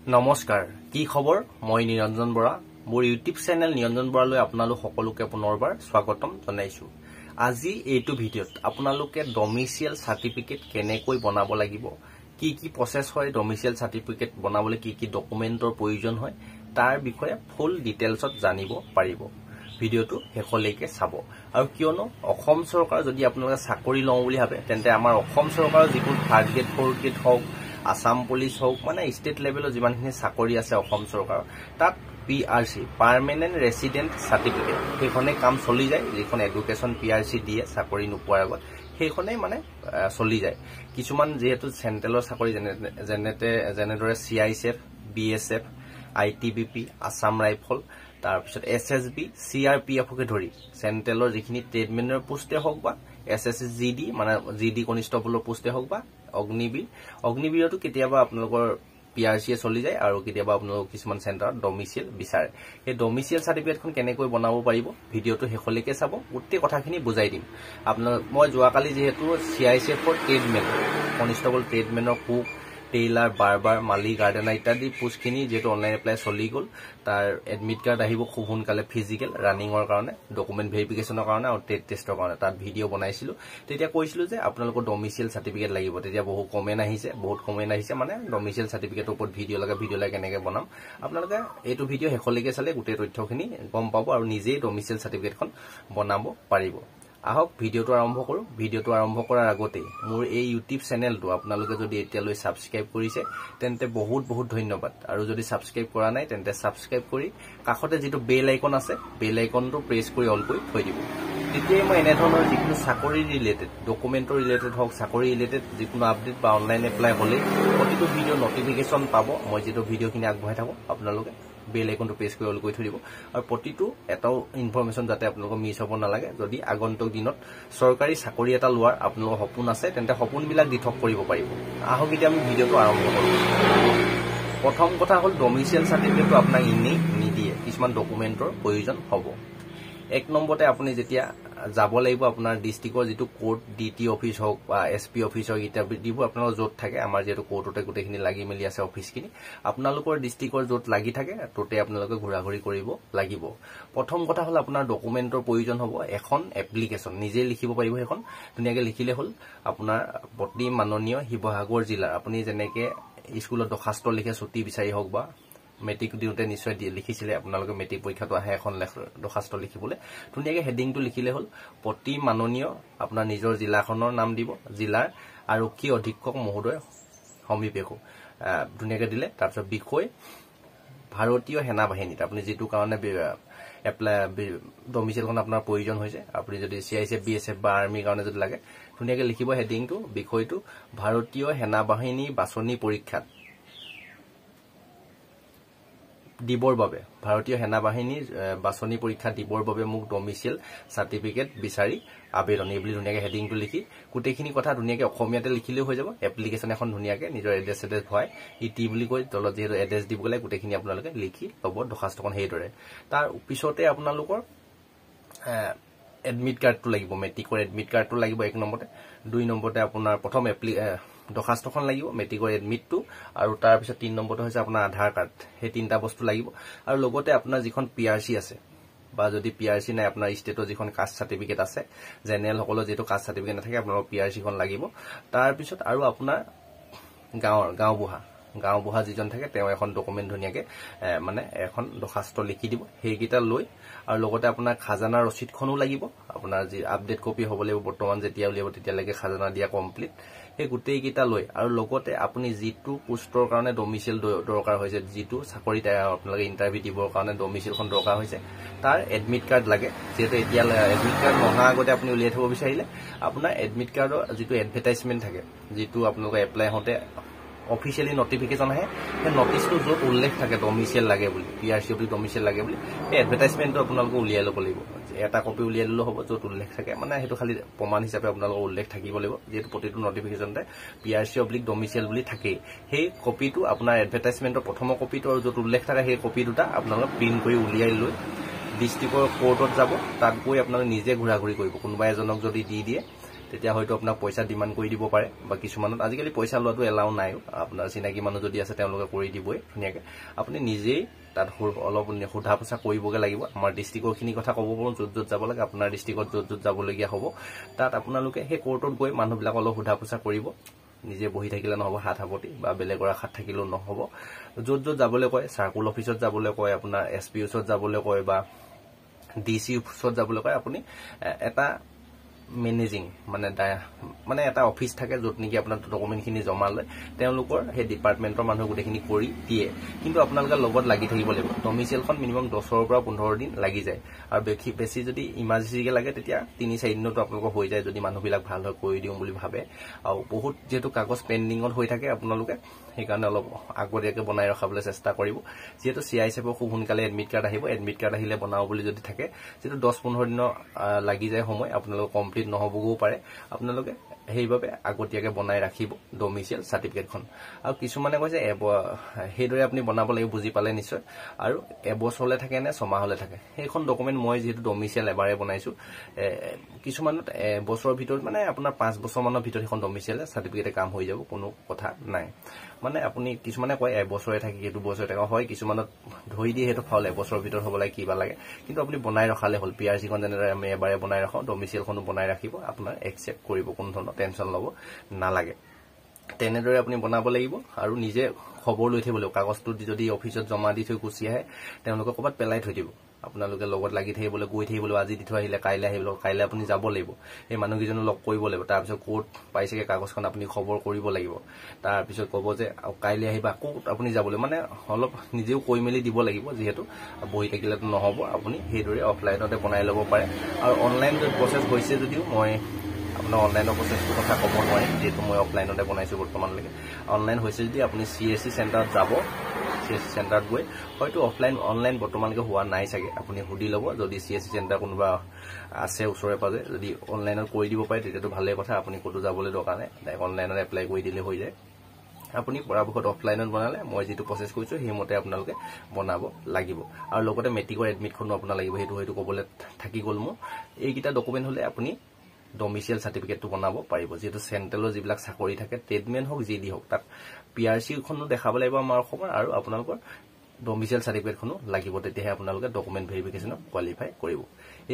নমস্কাৰ কি খবৰ মই নিৰঞ্জন বৰা মোৰ ইউটিউব চেনেল নিৰঞ্জন বৰালৈ আপোনালোক সকলোকে পুনৰবাৰ স্বাগতম জনাইছো আজি এইটো ভিডিঅত আপোনালোকে ডমিচিয়েল সাৰ্টিফিকেট কেনেকৈ বনাব লাগিব কি কি প্ৰসেস হয় ডমিচিয়েল সাৰ্টিফিকেট বনাবলৈ কি ডকুমেন্টৰ প্ৰয়োজন হয় তাৰ বিষয়ে ফুল ডিটেইলছত জানিব পাৰিব ভিডিঅটো হেকলৈকে চাব আৰু কিয়নো অসম চৰকাৰ যদি আপোনালোকে চাকৰি লওঁ বুলি ভাবে তেন্তে আমাৰ অসম চৰকাৰৰ যিটো থাৰ্ড গ্ৰেড ফ'ৰ্থ গ্ৰেড হওক আসাম পুলিচ হোক মানে স্টেট লেভেলৰ যিমানখিনি চাকৰি আছে অসম চৰকাৰৰ তাত পিআৰসি পাৰ্মানেন্ট ৰেসিডেন্ট সাৰ্টিফিকেট সেইখনে কাম চলি যায় যিখন এডুকেশন পিআৰসি দিয়ে চাকৰি নোপোৱাৰ আগত সেইখনে মানে চলি যায় কিছুমান যেহেতু চেন্ট্ৰেলৰ চাকৰি যেনেদৰে CISF BSF ITBP Assam rifle তাৰপিছত এছএছবি চিআৰপিএফকে ধৰি চেন্ট্ৰেলৰ যিখিনি ট্ৰেডমেনৰ পোষ্টে হওক বা এছএছজিডি মানে জিডি কনিষ্টেবলৰ পোষ্টে হওক বা অগ্নিবীৰতো কেতিয়াবা আপোনালোকৰ পিআৰসিয়ে চলি যায় আৰু কেতিয়াবা আপোনালোক কিছুমান চেণ্টাৰত ডমিচিয়েল বিচাৰে এই ডমিচিয়েল সাৰ্টিফিকেটখন কেনেকৈ বনাব পাৰিব ভিডিঅটো হেকলৈকে চাব গোটেই কথাখিনি বুজাই দিম আপোনাক মই যোৱাকালি যেহেতু চিআইএছএফৰ ট্ৰেডমেন কনিষ্টেবল ট্ৰেডমেনৰ কুক টেইলাৰ বাৰবাৰ মালি গাৰ্ডেনাৰ ইত্যাদি পোষ্টখিনি যেহেতু অনলাইন এপ্লাই চলি গ'ল তাৰ এডমিট কাৰ্ড আহিব খুব সোনকালে ফিজিকেল ৰানিঙৰ কাৰণে ডকুমেণ্ট ভেৰিফিকেশ্যনৰ কাৰণে আৰু ট্ৰেড টেষ্টৰ কাৰণে তাত ভিডিঅ' বনাইছিলোঁ তেতিয়া কৈছিলোঁ যে আপোনালোকৰ ডমিচিয়েল সাৰ্টিফিকেট লাগিব তেতিয়া বহুত কমেণ্ট আহিছে মানে ডমিচিয়েল সাৰ্টিফিকেটৰ ওপৰত ভিডিঅ' লাগে কেনেকৈ বনাম আপোনালোকে এইটো ভিডিঅ' শেষলৈকে চালে গোটেই তথ্যখিনি গম পাব আৰু নিজেই ডমিচিয়েল সাৰ্টিফিকেটখন বনাব পাৰিব আহক ভিডিঅটো আৰম্ভ কৰো ভিডিঅটো আৰম্ভ কৰাৰ আগতে মোৰ এই ইউটিউব চেনেলটো আপোনালোকে যদি এতিয়ালৈ সাবস্ক্ৰাইব কৰিছে তেন্তে বহুত ধন্যবাদ আৰু যদি সাবস্ক্ৰাইব কৰা নাই তেন্তে সাবস্ক্ৰাইব কৰি কাষতে যেটো বেল আইকন আছে বেল আইকনটো প্ৰেছ কৰি অল কৰি থৈ দিব তেতিয়া মই এনে ধৰণৰ যিকোনো চাকৰি ৰিলেটেড ডকুমেন্টৰ ৰিলেটেড হওক চাকৰি ৰিলেটেড যিকোনো আপডেট বা অনলাইন এপ্লাই হলে প্ৰতিটো ভিডিঅ নটিফিকেশন পাব মই যেটো ভিডিঅখিনি আগবঢ়াই থাকো আপোনালোকে বেল আইকনটো প্ৰেছ কৰি অল কৰি থৈ দিব আৰু প্ৰতিটো এটাও ইনফৰমেশন যাতে আপোনালোকৰ মিছ হ'ব নালাগে যদি আগন্তুক দিনত চৰকাৰী চাকৰি এটা লোৱাৰ আপোনালোকৰ সপোন আছে তেন্তে সপোনবিলাক দিঠক কৰিব পাৰিব আহক এতিয়া আমি ভিডিঅটো আৰম্ভ কৰো প্ৰথম কথা হ'ল ডমিচিয়েল সাৰ্টিফিকেটটো আপোনাক ইনেই নিদিয়ে কিছুমান ডকুমেন্টৰ প্ৰয়োজন হ'ব এক নম্বৰতে আপুনি যেতিয়া যাব লাগিব আপোনাৰ ডিস্ট্ৰিক্টৰ যেটো কোৰ্ট ডিটি অফিস হওক বা এসপি অফিস হওক ইত্যাদিবোৰ আপোনালোকৰ য'ত থাকে আমাৰ যেটো কোৰ্টতে গোটেইখিনি লাগি মেলি আছে অফিসখিনি আপোনালোকৰ ডিস্ট্ৰিক্টৰ য'ত লাগি থাকে তোতে আপোনালোকে ঘূৰা-ঘূৰি কৰিব লাগিব প্ৰথম কথা হ'ল আপোনাৰ ডকুমেন্টৰ প্ৰয়োজন হ'ব এখন এপ্লিকেশন নিজে লিখিব পাৰিব এখন ধুনীয়াকৈ লিখিলে হ'ল আপোনাৰ প্ৰতি মাননীয় শিৱসাগৰ জিলাৰ আপুনি যেনেকে স্কুলত দৰখাস্ত লিখে ছুটি বিচাৰি হওক বা মেট্ৰিক দিওঁতে নিশ্চয় লিখিছিলে আপোনালোকে মেট্ৰিক পৰীক্ষাটো আহে এখন দৰখাস্ত লিখিবলৈ ধুনীয়াকৈ হেডিংটো লিখিলে হ'ল প্ৰতি মাননীয় আপোনাৰ নিজৰ জিলাখনৰ নাম দিব জিলাৰ আৰক্ষী অধীক্ষক মহোদয় সমীপেকো ধুনীয়াকৈ দিলে তাৰপিছত বিষয় ভাৰতীয় সেনা বাহিনীত আপুনি যেটো কাৰণে এপ্লাই ডমিচিয়েলখন আপোনাৰ প্ৰয়োজন হৈছে আপুনি যদি চিআইএছএফ বিএছএফ বা আৰ্মিৰ কাৰণে যদি লাগে ধুনীয়াকৈ লিখিব হেডিংটো বিষয়টো ভাৰতীয় সেনা বাহিনী বাছনি পৰীক্ষাত দিবৰ বাবে ভাৰতীয় সেনা বাহিনীৰ বাছনি পৰীক্ষা দিবৰ বাবে মোক ডমিচিয়েল সাৰ্টিফিকেট বিচাৰি আবেদন এই বুলি ধুনীয়াকৈ হেডিংটো লিখি গোটেইখিনি কথা ধুনীয়াকৈ অসমীয়াতে লিখিলেও হৈ যাব এপ্লিকেশন এখন ধুনীয়াকৈ নিজৰ এড্ৰেছ ভৰাই ইটি বুলি কৈ তলত যেহেতু এড্ৰেছ দিব লাগে গোটেইখিনি আপোনালোকে লিখি ল'ব দৰখাস্তখন সেইদৰে তাৰ পিছতে আপোনালোকৰ এডমিট কাৰ্ডটো লাগিব মেট্ৰিকৰ এডমিট কাৰ্ডটো লাগিব এক নম্বৰতে দুই নম্বৰতে আপোনাৰ প্ৰথম দৰখাস্তখন লাগিব মেট্ৰিকৰ এডমিটটো আৰু তাৰ পিছত ৩ নম্বৰটো হৈছে আপোনাৰ আধাৰ কাৰ্ড সেই তিনটা বস্তু লাগিব আৰু লগতে আপোনাৰ যিখন পিআৰসি আছে বা যদি পিআৰসি নাই আপোনাৰ ষ্টেটৰ যিখন কাষ্ট সাৰ্টিফিকেট আছে জেনেৰেল সকলৰ যেটো কাষ্ট সাৰ্টিফিকেট নাথাকে আপোনাৰ পিআৰসিখন লাগিব তাৰ পিছত আৰু আপোনাৰ গাঁওবুঢ়া যিজন থাকে তেওঁ এখন ডকুমেন্ট ধুনীয়াকৈ মানে এখন দৰখাস্ত লিখি দিব সেইকেইটা লৈ আৰু লগতে আপোনাৰ খাজানা ৰচিদখনো লাগিব আপোনাৰ যি আপডেট কপি হ'ব লাগিব বৰ্তমান যেতিয়া উলিয়াব তেতিয়ালৈকে খাজানা দিয়া কমপ্লিট সেই গোটেই কেইটা লৈ আৰু লগতে আপুনি যিটো পোষ্টৰ কাৰণে ডমিচিয়েল দৰকাৰ হৈছে যিটো চাকৰিত আপোনালোকে ইন্টাৰভিউ দিবৰ কাৰণে ডমিচিয়েলখন দৰকাৰ হৈছে তাৰ এডমিট কাৰ্ড লাগে যেটো এতিয়া এডমিট কাৰ্ড নহা আগতে আপুনি উলিয়াই থব বিচাৰিলে আপোনাৰ এডমিট কাৰ্ডৰ যিটো এডভাৰটাইজমেন্ট থাকে যিটো আপোনালোকে এপ্লাই হওঁতে অফিচিয়ালি নটিফিকেশন আহে সেই নটিছটো য'ত উল্লেখ থাকে ডমিচিয়েল লাগে বুলি পিআৰসি বুলি ডমিচিয়েল লাগে বুলি এই এডভাৰটাইজমেন্টটো আপোনালোকে উলিয়াই ল'ব লাগিব এটা কপি উলিয়াই ল'লে হ'ব য'ত উল্লেখ থাকে মানে সেইটো খালি প্ৰমাণ হিচাপে আপোনালোকৰ উল্লেখ থাকিব লাগিব যেটো প্ৰতিটো নটিফিকেশনতে পিআৰসি অব্লিক ডমিচিয়েল বুলি থাকে সেই কপিটো আপোনাৰ এডভাৰটাইজমেন্টৰ প্ৰথম কপিটো আৰু য'ত উল্লেখ থাকে সেই কপি দুটা আপোনালোকে প্ৰিন্ট কৰি উলিয়াই লৈ ডিস্ট্ৰিক্টৰ কোৰ্টত যাব তাত গৈ আপোনালোকে নিজে ঘূৰা-ঘূৰি কৰিব কোনোবা এজনক যদি দি দিয়ে তেতিয়া হয়তো আপোনাক পইচা ডিমান্ড কৰি দিব পাৰে বা কিছুমানত আজিকালি পইচা লোৱাটো এলাউ নাই আপোনাৰ চিনাকি মানুহ যদি আছে তেওঁলোকে কৰি দিবই ধুনীয়াকৈ আপুনি নিজেই তাত অলপ সোধা পোছা কৰিবগৈ লাগিব আমাৰ ডিষ্ট্ৰিক্টৰখিনি কথা ক'ব পাৰোঁ য'ত য'ত যাব লাগে আপোনাৰ ডিষ্ট্ৰিক্টত য'ত য'ত যাবলগীয়া হ'ব তাত আপোনালোকে সেই কোৰ্টত গৈ মানুহবিলাক অলপ সোধা পোছা কৰিব নিজে বহি থাকিলে নহ'ব হাত সাৱটি বা বেলেগৰ আশাত থাকিলেও নহ'ব য'ত য'ত যাবলৈ কয় চাৰ্কুল অফিচত যাবলৈ কয় আপোনাৰ SP অফিচত যাবলৈ কয় বা DC অফিচত যাবলৈ কয় আপুনি এটা মেনেজিং মানে এটা অফিচ থাকে য'ত নেকি আপোনাৰ ডকুমেণ্টখিনি জমা লয় তেওঁলোকৰ সেই ডিপাৰ্টমেণ্টৰ মানুহ গোটেইখিনি কৰি দিয়ে কিন্তু আপোনালোকে লগত লাগি থাকিব লাগিব ডমিচিয়েলখন মিনিমাম 10ৰ পৰা 15 দিন লাগি যায় আৰু বেছি যদি ইমাৰ্জেঞ্চিকে লাগে তেতিয়া 3-4 দিনতো আপোনালোকৰ হৈ যায় যদি মানুহবিলাক ভাল হৈ কৰি দিওঁ বুলি ভাবে আৰু বহুত যেহেতু কাগজ পেণ্ডিঙত হৈ থাকে আপোনালোকে সেইকাৰণে অলপ আগতীয়াকৈ বনাই ৰখাবলৈ চেষ্টা কৰিব যেহেতু CISF খুব সোনকালে এডমিট কাৰ্ড আহিব এডমিট কাৰ্ড আহিলে বনাও বুলি যদি থাকে যেহেতু 10-15 দিন লাগি যায় সময় আপোনালোক কমপ্লিট নহ'বগৈও পাৰে আপোনালোকে সেইভাবে আগতীয়াকৈ বনাই ৰাখিব ডমিচিয়েল সাৰ্টিফিকেটখন আৰু কিছুমানে কৈছে সেইদৰে আপুনি বনাব লাগিব বুজি পালে নিশ্চয় আৰু এবছৰলে থাকে নে 6 মাহলে থাকে সেইখন ডকুমেণ্ট মই যেহেতু ডমিচিয়েল এবাৰে বনাইছো কিছুমানত বছৰৰ ভিতৰত মানে আপোনাৰ 5 বছৰ মানৰ ভিতৰত এখন ডমিচিয়েল সাৰ্টিফিকেটে কাম হৈ যাব কোনো কথা নাই মানে আপুনি কিছুমানে কয় এবছৰে থাকে সেইটো বছৰে থাকে হয় কিছুমানত ধৰি দিয়ে হেতু ফাউল এবছৰৰ ভিতৰত হ'ব লাগে কিবা লাগে কিন্তু আপুনি বনাই ৰখালে হ'ল PRC খন যেনেদৰে আমি এবাৰে বনাই ৰাখো ডমিচিয়েলখনো বনাই ৰাখিব আপোনাৰ একচেপ্ট কৰিব কোনো ধৰণৰ টেনচন ল'ব নালাগে তেনেদৰে আপুনি বনাব লাগিব আৰু নিজে খবৰ লৈ থাকিব লাগিব কাগজটো যদি অফিচত জমা দি থৈ গুচি আহে তেওঁলোকে ক'বাত পেলাই থৈ দিব আপোনালোকে লগত লাগি থাকিবলৈ গৈ থাকিবলৈ আজি দি থৈ আহিলে কাইলৈ আহিব কাইলৈ আপুনি যাব লাগিব এই মানুহকেইজনক লগ কৰিব লাগিব তাৰ পিছত কোৰ্ট পাইছেগে কাগজখন আপুনি খবৰ কৰিব লাগিব তাৰ পিছত ক'ব যে কাইলৈ আহিবা কোৰ্ট আপুনি যাবলৈ মানে অলপ নিজেও কৈ মেলি দিব লাগিব যেহেতু বহি থাকিলেতো নহ'ব আপুনি সেইদৰে অফলাইনতে বনাই ল'ব পাৰে আৰু অনলাইন প্ৰচেছ হৈছে যদিও মই আপোনাৰ অনলাইনৰ প্ৰচেছটো কথা ক'ব নোৱাৰিম যেহেতু মই অফলাইনতে বনাইছো বৰ্তমানলৈকে অনলাইন হৈছে যদি আপুনি CSC চেণ্টাৰত যাব CSC চেণ্টাৰত গৈ হয়তো অনলাইন বৰ্তমানলৈকে হোৱা নাই চাগে আপুনি সুধি ল'ব যদি CSC চেণ্টাৰ কোনোবা আছে ওচৰে পাজৰে যদি অনলাইনত কৰি দিব পাৰে তেতিয়াতো ভালেই কথা আপুনি ক'তো যাবলৈ দৰকাৰ নাই ডাইৰেক্ট অনলাইনত এপ্লাই কৰি দিলে হৈ যায় আপুনি পৰাপক্ষত অফলাইনত বনালে মই যেটো প্ৰসেস কৰিছো সেইমতে আপোনালোকে বনাব লাগিব আৰু লগতে মেট্ৰিকৰ এডমিটখনো আপোনাৰ লাগিব হেতু হেতু ক'বলৈ থাকি গ'ল মোৰ এইকিটা ডকুমেন্ট হলে আপুনি ডমিচিয়েল সাৰ্টিফিকেটটো বনাব পাৰিব যেটো সেন্ট্ৰেলৰ যিবিলাক চাকৰি থাকে ট্ৰেডমেন হক জিডি হক তাক PRC খনো দেখাব লাগিব আমাৰ অসমৰ আৰু আপোনালোকৰ ডমিচিয়েল সাৰ্টিফিকেটখনো লাগিব তেতিয়াহে আপোনালোকে ডকুমেন্ট ভেৰিফিকেচনত কোৱালিফাই কৰিব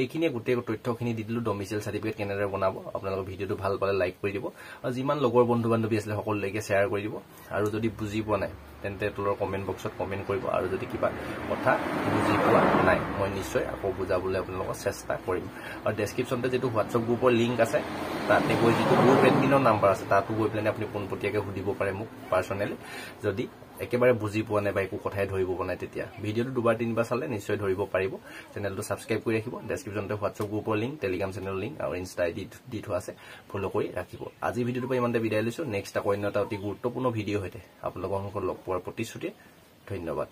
এইখিনিয়ে গোটেই তথ্যখিনি দি দিলো ডমিচিয়েল সাৰ্টিফিকেট কেনেদৰে বনাব আপোনালোকৰ ভিডিওটো ভাল পালে লাইক কৰি দিব আৰু যিমান লগৰ বন্ধু বান্ধৱী আছে সকলোলৈকে শ্বেয়াৰ কৰি দিব আৰু যদি বুজি পোৱা নাই তেন্তে তলৰ কমেন্ট বক্সত কমেন্ট কৰিব আৰু যদি কিবা কথা বুজি পোৱা নাই মই নিশ্চয় আকৌ বুজাবলৈ আপোনালোকক চেষ্টা কৰিম আৰু ডেসক্ৰিপচনতে যেটো WhatsApp গ্ৰুপৰ লিংক আছে তাতে গৈ যেটো গ্ৰুপ এডমিনৰ নম্বৰ আছে তাতো গৈ প্লেনে আপুনি পোনপটীয়াকৈ সুধিব পাৰে মোক পাৰ্সনেলি যদি একেবাৰে বুজি পোৱা নাই বা একো কথাই ধৰিব বনাই তেতিয়া ভিডিওটো দুবাৰ তিনিবাৰ চালে নিশ্চয় ধৰিব পাৰিব চেনেলটো সাবস্ক্ৰাইব কৰি ৰাখিব ডেসক্ৰিপচনতে WhatsApp গ্ৰুপৰ লিংক টেলিগ্ৰাম চেনেলৰ লিংক আৰু ইনষ্টা আইডি দি থোৱা আছে ফলো কৰি ৰাখিব আজি ভিডিওটো পৰা ইমানতে বিদায় লৈছো নেক্সট আকৌ অন্য এটা অতি গুৰুত্বপূৰ্ণ ভিডিও হতে আপোনালোকক লগ পোৱাৰ প্ৰতিশ্ৰুতি ধন্যবাদ